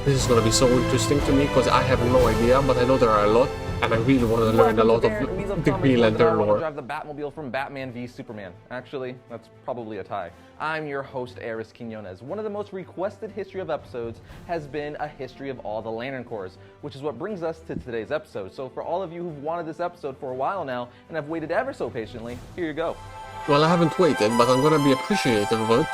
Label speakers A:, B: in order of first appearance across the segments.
A: This is gonna be so interesting to me because I have no idea, but I know there are a lot, and I really want to learn a lot of the Green Lantern lore.
B: Drive the Batmobile from Batman v Superman. Actually, that's probably a tie. I'm your host, Aris Quinones. One of the most requested history of episodes has been a history of all the Lantern Corps, which is what brings us to today's episode. So for all of you who've wanted this episode for a while now and have waited ever so patiently, here you go.
A: Well, I haven't waited, but I'm gonna be appreciative of it.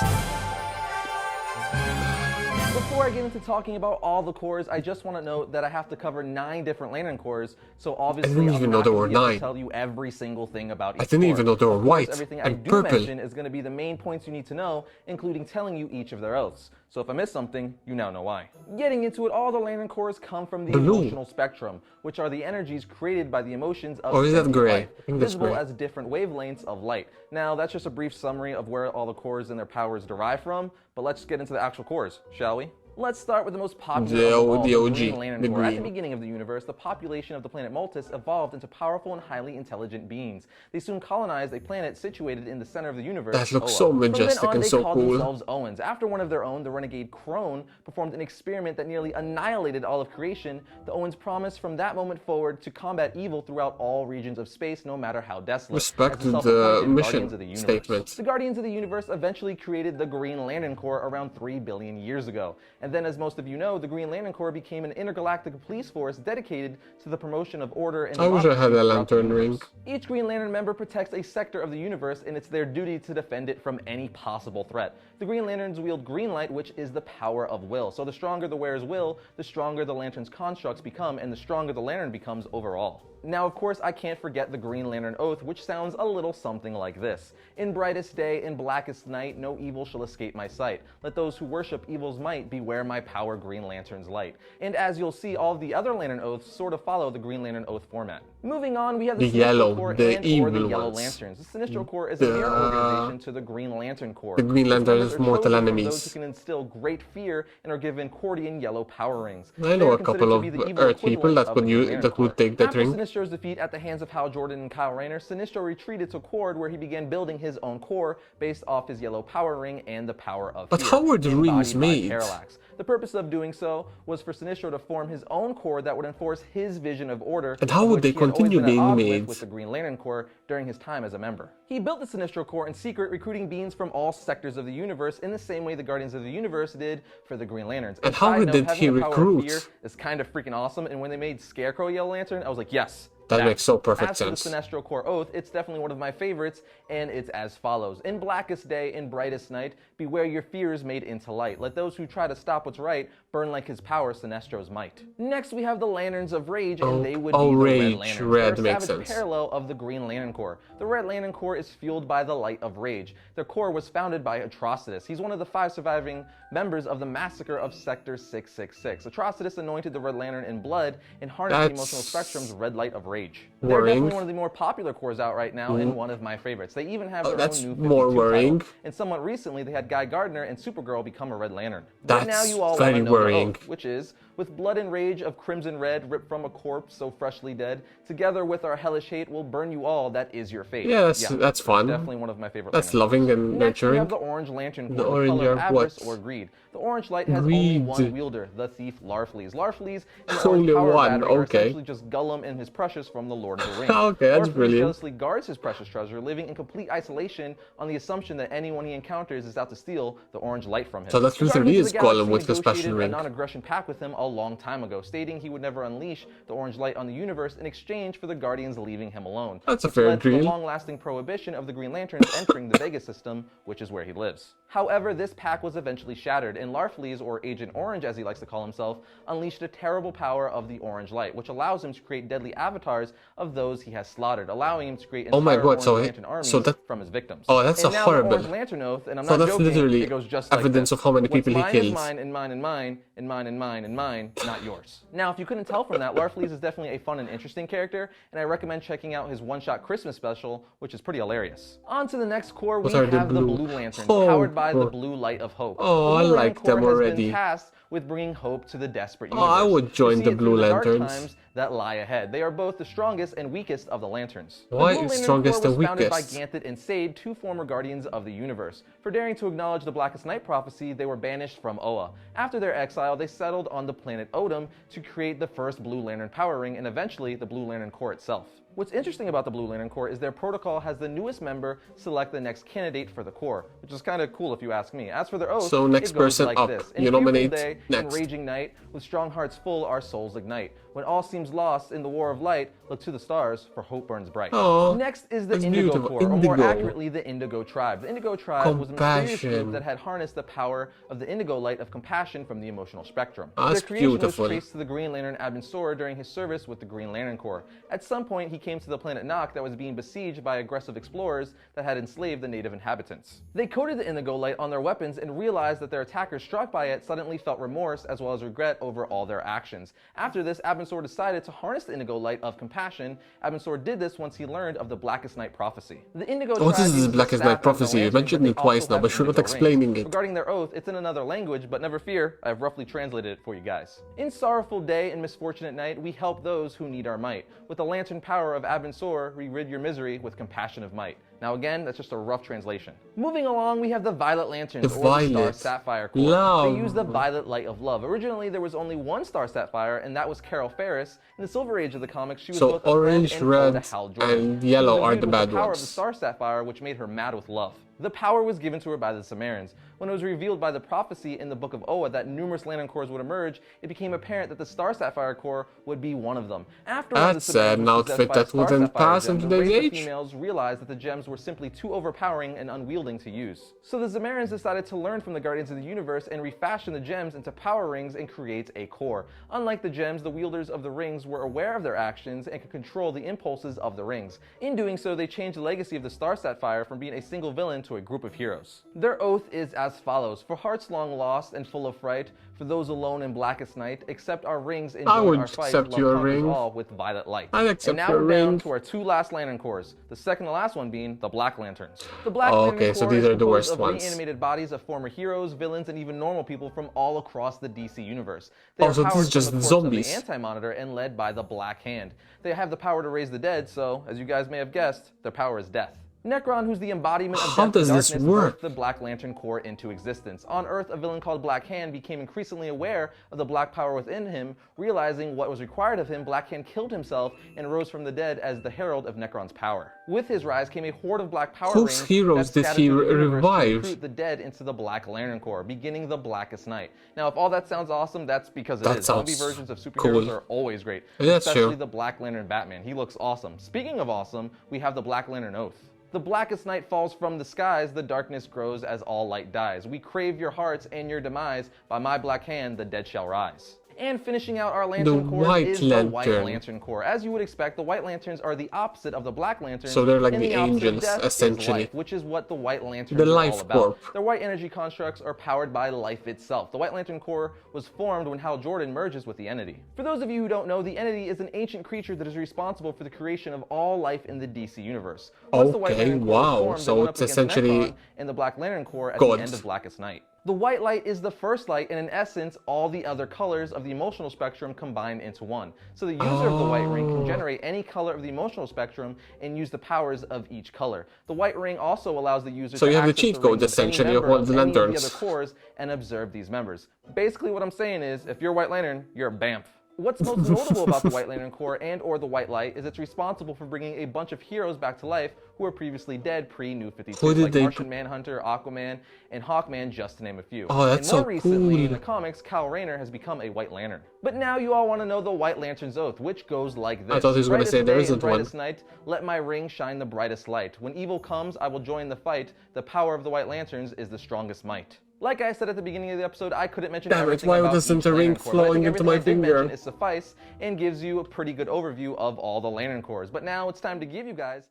B: Before I get into talking about all the corps, I just want to note that I have to cover 9 different Lantern Corps, so obviously
A: I didn't even know there were 9.
B: To tell you every single thing about each
A: I didn't
B: corps.
A: even know they were
B: Of course,
A: white
B: everything
A: and
B: I do
A: purple.
B: mention is going to be the main points you need to know, including telling you each of their oaths. So if I miss something, you now know why. Getting into it, all the Lantern Corps come from the emotional spectrum, which are the energies created by the emotions of
A: is that
B: sentient
A: gray?
B: life,
A: I think that's
B: visible
A: gray.
B: as different wavelengths of light. Now, that's just a brief summary of where all the corps and their powers derive from, but let's get into the actual corps, shall we? Let's start with the most popular of all, the
A: OG,
B: Green Lantern
A: the
B: Corps. At the
A: green.
B: beginning of the universe, the population of the planet Maltus evolved into powerful and highly intelligent beings. They soon colonized a planet situated in the center of the universe.
A: That looks so majestic
B: From then on,
A: and
B: they
A: so
B: called
A: cool.
B: themselves Owens. After one of their own, the renegade Crone, performed an experiment that nearly annihilated all of creation. The Owens promised from that moment forward to combat evil throughout all regions of space, no matter how desolate.
A: Respect
B: As
A: to the
B: self-appointed
A: mission
B: Guardians of the Universe.
A: statement.
B: The Guardians of the Universe eventually created the Green Lantern Corps around 3 billion years ago. And then, as most of you know, the Green Lantern Corps became an intergalactic police force dedicated to the promotion of order and
A: I wish I had a
B: democracy throughout the
A: lantern ring.
B: universe. Each Green Lantern member protects a sector of the universe, and it's their duty to defend it from any possible threat. The Green Lanterns wield green light, which is the power of will. So the stronger the wearer's will, the stronger the lantern's constructs become, and the stronger the lantern becomes overall. Now, of course, I can't forget the Green Lantern Oath, which sounds a little something like this. In brightest day, in blackest night, no evil shall escape my sight. Let those who worship evil's might beware my power, Green Lantern's light. And as you'll see, all of the other Lantern Oaths sort of follow the Green Lantern Oath format. Moving on, we have the
A: yellow,
B: Sinistro Corps
A: the
B: and or the
A: evil
B: Yellow
A: ones.
B: Lanterns. The Sinistro Corps is a mirror organization to the Green Lantern Corps.
A: The Green
B: Its
A: Lantern
B: members
A: is
B: are
A: mortal
B: chosen from
A: enemies.
B: those who can instill great fear and are given Cordian yellow power rings.
A: I know
B: They are
A: a couple
B: considered to
A: of
B: be the evil
A: Earth people
B: equivalent
A: that
B: of
A: would
B: the Green Lantern
A: that would
B: Corps.
A: take that
B: After
A: ring.
B: Sinistro's defeat at the hands of Hal Jordan and Kyle Rayner, Sinistro retreated to Quard, where he began building his own core based off his yellow power ring and the power of
A: But
B: fear,
A: how were the
B: embodied
A: rings
B: by
A: made?
B: Parallax. The purpose of doing so was for Sinistro to form his own core that would enforce his vision of order.
A: And how would they continue being made?
B: With the Green Lantern Corps during his time as a member. He built the Sinistro Corps in secret, recruiting beings from all sectors of the universe in the same way the Guardians of the Universe did for the Green Lanterns.
A: And how did he recruit?
B: Fear is kind of freaking awesome, and when they made Scarecrow Yellow Lantern, I was like, yes.
A: That makes so perfect
B: As for
A: sense.
B: the Sinestro Corps Oath, it's definitely one of my favorites, and it's as follows. In blackest day, in brightest night, beware your fears made into light. Let those who try to stop what's right burn like his power, Sinestro's might. Next, we have the Lanterns of Rage, and they would be the
A: Rage.
B: Red Lanterns.
A: Red
B: They're a
A: makes
B: savage
A: sense.
B: parallel of the Green Lantern Corps. The Red Lantern Corps is fueled by the light of rage. Their corps was founded by Atrocitus. He's one of the 5 surviving members of the massacre of Sector 666. Atrocitus anointed the Red Lantern in blood and harnessed the emotional spectrum's red light of rage. They're
A: Worrying.
B: definitely one of the more popular corps out right now, and one of my favorites. They even have their
A: that's
B: own new
A: more
B: 52
A: worrying.
B: title. And somewhat recently, they had Guy Gardner and Supergirl become a Red Lantern.
A: That's
B: but now you all
A: very
B: want to know
A: worrying.
B: the oath, which is, with blood and rage of crimson red ripped from a corpse so freshly dead, together with our hellish hate, we'll burn you all. That is your fate.
A: Yeah, that's fun.
B: Definitely one of my favorite.
A: That's
B: Lanterns.
A: loving and
B: Next, we
A: nurturing.
B: have the Orange Lantern Corps,
A: The
B: the
A: orange
B: color of
A: are
B: avarice
A: what?
B: or greed. The orange light has only one
A: Greed.
B: wielder, the thief Larfleeze. Larfleeze and the
A: Only
B: orange power
A: one,
B: battery are
A: okay.
B: essentially just Gollum and his precious from the Lord of the Rings.
A: Okay, that's
B: Larfleeze
A: brilliant.
B: jealously guards his precious treasure, living in complete isolation on the assumption that anyone he encounters is out to steal the orange light from him.
A: So that
B: The
A: literally
B: Guardians
A: is
B: of the Galaxy
A: Gollum with his
B: negotiated
A: special
B: a
A: ring.
B: non-aggression pact with him a long time ago, stating he would never unleash the orange light on the universe in exchange for the Guardians leaving him alone.
A: That's a
B: which
A: fair
B: led to the
A: deal.
B: long-lasting prohibition of the Green Lanterns entering the Vega system, which is where he lives. However, this pact was eventually shattered, and Larfleeze, or Agent Orange as he likes to call himself, unleashed a terrible power of the orange light, which allows him to create deadly avatars of those he has slaughtered, allowing him to create entire
A: Oh my God,
B: Orange
A: so
B: Lantern armies
A: that-
B: from his victims.
A: Oh, that's
B: and
A: a
B: now
A: horrible-
B: the Orange Lantern Oath, and I'm
A: So
B: not
A: that's
B: joking,
A: literally
B: it goes just
A: evidence
B: like
A: of how many
B: What's
A: people he
B: mine
A: kills.
B: Is mine, and mine, and mine, and mine, and mine, and mine, not yours. Now, if you couldn't tell from that, Larfleeze is definitely a fun and interesting character, and I recommend checking out his one-shot Christmas special, which is pretty hilarious. On to the next corps, we
A: Those are
B: have
A: the
B: the
A: blue.
B: Blue Lanterns,
A: Oh,
B: powered by the
A: God.
B: Blue Light of Hope.
A: Oh,
B: The
A: I
B: Blue
A: like
B: Lantern Corps
A: them
B: has
A: already.
B: been tasked with bringing hope to the desperate
A: Oh,
B: universe.
A: I would join
B: You see
A: the
B: it
A: Blue
B: through the dark
A: Lanterns.
B: times that lie ahead. They are both the strongest and weakest of the lanterns.
A: Why
B: The Blue Lantern
A: strongest
B: Corps
A: and
B: was founded by
A: weakest?
B: Ganthet and Sade, two former guardians of the universe. For daring to acknowledge the Blackest Night prophecy, they were banished from Oa. After their exile, they settled on the planet Odom to create the first Blue Lantern power ring and eventually the Blue Lantern Corps itself. What's interesting about the Blue Lantern Corps is their protocol has the newest member select the next candidate for the Corps, which is kind of cool if you ask me. As for their oath,
A: So next
B: it goes
A: person
B: like
A: up.
B: this.
A: You
B: In fearful
A: nominate
B: day,
A: next.
B: in raging night, with strong hearts full, our souls ignite. When all seems lost in the war of light, look to the stars, for hope burns bright.
A: Aw,
B: Next is the
A: that's
B: Indigo
A: beautiful.
B: Corps, or more
A: Indigo.
B: accurately, the Indigo Tribe. The Indigo Tribe was a mysterious group
A: Compassion.
B: that had harnessed the power of the indigo light of compassion from the emotional spectrum.
A: That's
B: Their creation
A: beautiful.
B: was traced to the Green Lantern Abin Sur during his service with the Green Lantern Corps. At some point, he came to the planet Nock that was being besieged by aggressive explorers that had enslaved the native inhabitants. They coated the indigo light on their weapons and realized that their attackers struck by it suddenly felt remorse as well as regret over all their actions. After this, Abin Sur decided to harness the indigo light of compassion. Abin Sur did this once he learned of the Blackest Night prophecy. The Indigo
A: Oh,
B: Tribe
A: this is
B: uses the
A: Blackest
B: staff
A: Night
B: as the
A: prophecy. You
B: lantern,
A: mentioned
B: but they
A: it twice
B: also
A: now,
B: have
A: but you're not
B: indigo rings.
A: explaining it.
B: Regarding their oath, it's in another language, but never fear, I've roughly translated it for you guys. In sorrowful day and misfortunate night, we help those who need our might. With the lantern power of Abin Sur, we rid your misery with compassion of might. Now again, that's just a rough translation. Moving along, we have the Violet Lanterns,
A: The
B: or the Star
A: Violet.
B: Sapphire Corps.
A: Love.
B: They use the violet light of love. Originally, there was only one Star Sapphire, and that was Carol Ferris. In the Silver Age of the comics, she was
A: So
B: both a friend
A: orange,
B: and foe
A: red,
B: to Hal Jordan.
A: and
B: She
A: yellow
B: was
A: are
B: imbued
A: the
B: with
A: bad
B: the power
A: ones.
B: of the Star Sapphire, which made her mad with love. The power was given to her by the Cimmerians. When it was revealed by the prophecy in the Book of Oa that numerous Lantern Corps would emerge, it became apparent that the Star Sapphire Corps would be one of them. After one of the
A: That's
B: Cimmerians
A: an
B: was possessed
A: outfit
B: by a
A: that
B: Star
A: wouldn't
B: Sapphire
A: pass
B: gem,
A: in
B: the
A: today's
B: race of
A: age.
B: females realized that the gems were simply too overpowering and unwielding to use. So the Cimmerians decided to learn from the Guardians of the Universe and refashion the gems into power rings and create a core. Unlike the gems, the wielders of the rings were aware of their actions and could control the impulses of the rings. In doing so, they changed the legacy of the Star Sapphire from being a single villain to a group of heroes. Their oath is as follows: for hearts long lost and full of fright, for those alone in blackest night, accept our rings and
A: I
B: join
A: would
B: our fight.
A: accept
B: Love
A: your
B: conquers
A: ring.
B: all with violet light.
A: I'd accept
B: and now
A: your
B: we're down
A: ring.
B: to our two last Lantern Corps, the second to last one being the Black Lanterns. The Black
A: Oh,
B: Lantern
A: okay, so
B: Corps
A: these
B: is
A: are the
B: composed
A: worst
B: of
A: ones.
B: reanimated bodies of former heroes, villains, and even normal people from all across the DC universe. They
A: Oh,
B: are
A: so this
B: powered
A: is
B: from
A: just
B: the corpse
A: zombies.
B: of the Anti-Monitor and led by the Black Hand. They have the power to raise the dead, so, as you guys may have guessed, their power is death. Necron, who's the embodiment of
A: How
B: death
A: does
B: and
A: this
B: darkness,
A: work?
B: birthed the Black Lantern Corps into existence. On Earth, a villain called Black Hand became increasingly aware of the black power within him. Realizing what was required of him, Black Hand killed himself and rose from the dead as the herald of Necron's power. With his rise came a horde of black power
A: Whose
B: rings
A: heroes
B: that
A: did
B: scattered
A: he
B: through the universe to
A: revive?
B: recruit the dead into the Black Lantern Corps, beginning the Blackest Night. Now, if all that sounds awesome, that's because it
A: That
B: is. Zombie
A: sounds
B: versions of superheroes
A: cool.
B: are always great,
A: That's
B: especially
A: true.
B: the Black Lantern Batman. He looks awesome. Speaking of awesome, we have the Black Lantern Oath. The blackest night falls from the skies, the darkness grows as all light dies. We crave your hearts and your demise, by my black hand the dead shall rise. And finishing out our Lantern Corps
A: White
B: is the White
A: Lantern.
B: Lantern Corps. As you would expect, the White Lanterns are the opposite of the Black Lanterns.
A: So they're like
B: and
A: the
B: opposite of
A: angels,
B: death is
A: essentially.
B: life, which is what the White Lanterns
A: The
B: are
A: Life
B: all about.
A: Corp.
B: Their white energy constructs are powered by life itself. The White Lantern Corps was formed when Hal Jordan merges with the Entity. For those of you who don't know, the Entity is an ancient creature that is responsible for the creation of all life in the DC universe. Once the White
A: Okay,
B: Lantern Corps was
A: wow.
B: formed, they
A: So
B: went up
A: it's
B: against
A: essentially
B: Necron and the Black Lantern Corps at
A: gods.
B: the end of Blackest Night. The white light is the first light, and in essence, all the other colors of the emotional spectrum combined into one. So the user of the white ring can generate any color of the emotional spectrum and use the powers of each color. The white ring also allows the user
A: So
B: to
A: you have the
B: access
A: cheat
B: the
A: code,
B: rings of any
A: essentially, of
B: member
A: all the
B: any of the
A: lanterns.
B: other cores and observe these members. Basically, what I'm saying is, if you're a White Lantern, you're a BAMF. What's most notable about the White Lantern Corps and or the White Light is it's responsible for bringing a bunch of heroes back to life who were previously dead pre-New 52,
A: Who did
B: like
A: they
B: Martian Manhunter, Aquaman, and Hawkman, just to name a few.
A: Oh, that's
B: and more
A: so
B: recently,
A: cool.
B: in the comics, Kal Rayner has become a White Lantern. But now you all want to know the White Lantern's oath, which goes like this.
A: I thought he was gonna
B: Brightest
A: say there
B: day
A: isn't
B: and brightest
A: one.
B: night, let my ring shine the brightest light. When evil comes, I will join the fight. The power of the White Lanterns is the strongest might. Like I said at the beginning of the episode, I couldn't mention
A: Damn it,
B: everything
A: why
B: about
A: wasn't
B: each
A: the ring
B: Lantern Corps, but I
A: flowing
B: think
A: into
B: everything
A: my
B: I did
A: finger?
B: mention is suffice and gives you a pretty good overview of all the Lantern Corps. But now it's time to give you guys